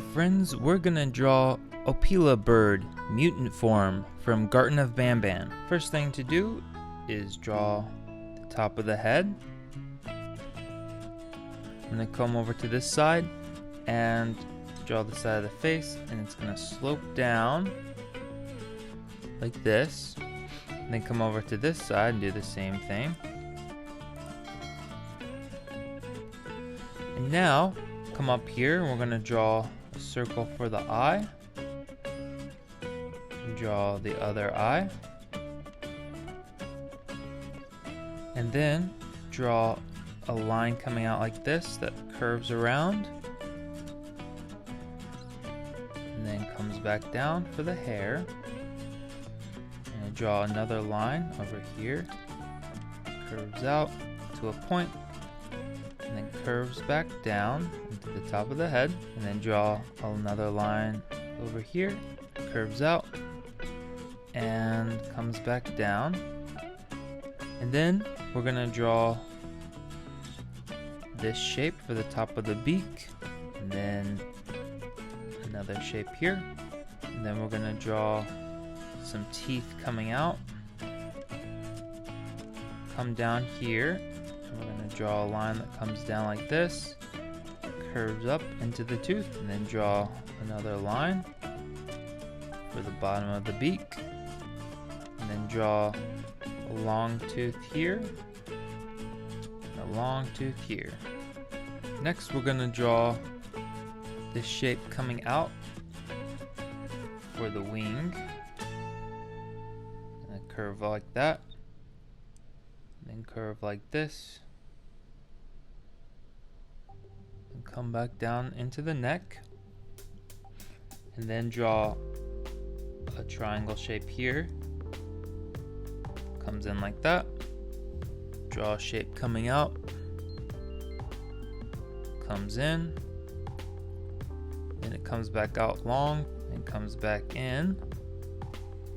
Friends, we're gonna draw Opila Bird Mutant form from Garten of Banban. First thing to do is draw the top of the head. I'm gonna come over to this side and draw the side of the face, and it's gonna slope down like this. And then come over to this side and do the same thing. And now come up here and we're gonna draw a circle for the eye. Draw the other eye. And then draw a line coming out like this that curves around. And then comes back down for the hair. And draw another line over here. Curves out to a point. And then curves back down into the top of the head, and then draw another line over here, curves out and comes back down. And then we're gonna draw this shape for the top of the beak, and then another shape here, and then we're gonna draw some teeth coming out, come down here. We're going to draw a line that comes down like this, curves up into the tooth, and then draw another line for the bottom of the beak, and then draw a long tooth here, and a long tooth here. Next we're going to draw this shape coming out for the wing, and a curve like that, then curve like this, and come back down into the neck, and then draw a triangle shape here, comes in like that, draw a shape coming out, comes in, then it comes back out long, and comes back in,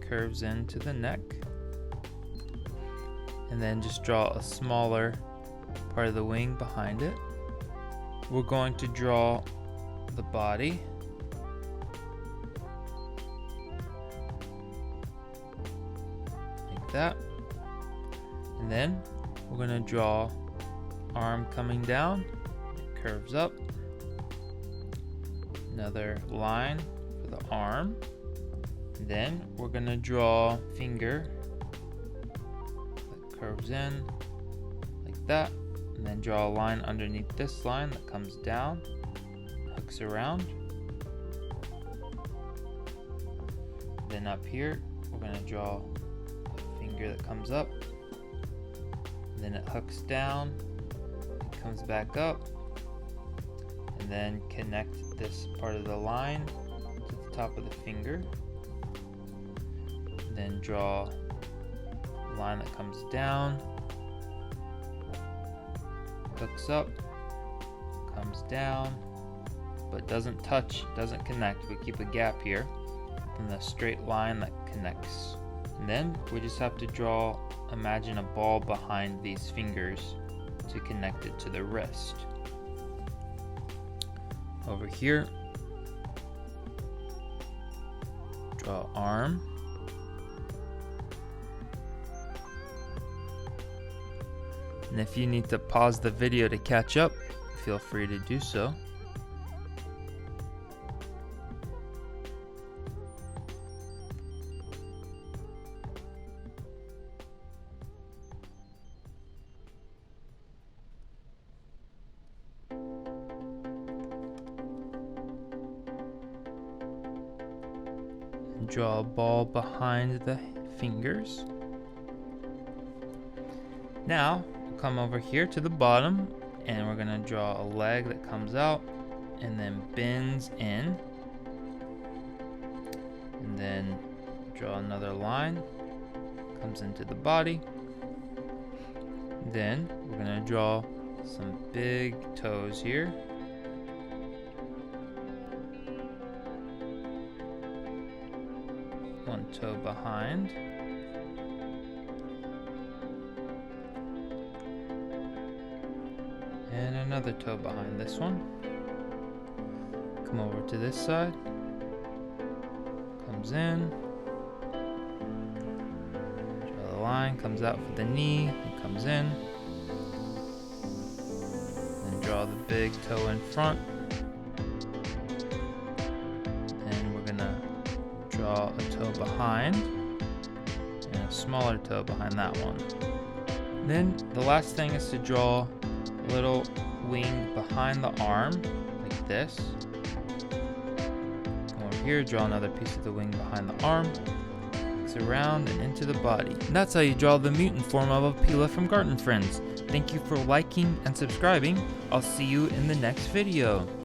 curves into the neck, and then just draw a smaller part of the wing behind it. We're going to draw the body. Like that. And then we're going to draw arm coming down, it curves up. Another line for the arm. And then we're going to draw finger curves in like that, and then draw a line underneath this line that comes down, hooks around. Then up here we're going to draw a finger that comes up, and then it hooks down, it comes back up, and then connect this part of the line to the top of the finger, and then draw line that comes down, hooks up, comes down, but doesn't touch, doesn't connect. We keep a gap here, and the straight line that connects. And then we just have to draw, imagine a ball behind these fingers to connect it to the wrist. Over here, draw arm. And if you need to pause the video to catch up, feel free to do so. And draw a ball behind the fingers. Now, come over here to the bottom, and we're gonna draw a leg that comes out and then bends in, and then draw another line, comes into the body. Then we're gonna draw some big toes here, one toe behind, and another toe behind this one. come over to this side. Comes in. Draw the line, comes out for the knee, and comes in. Then draw the big toe in front. And we're gonna draw a toe behind and a smaller toe behind that one. Then the last thing is to draw a little wing behind the arm, like this. Come over here, draw another piece of the wing behind the arm, mix around and into the body. And that's how you draw the mutant form of Opila from Garten Friends. Thank you for liking and subscribing. I'll see you in the next video.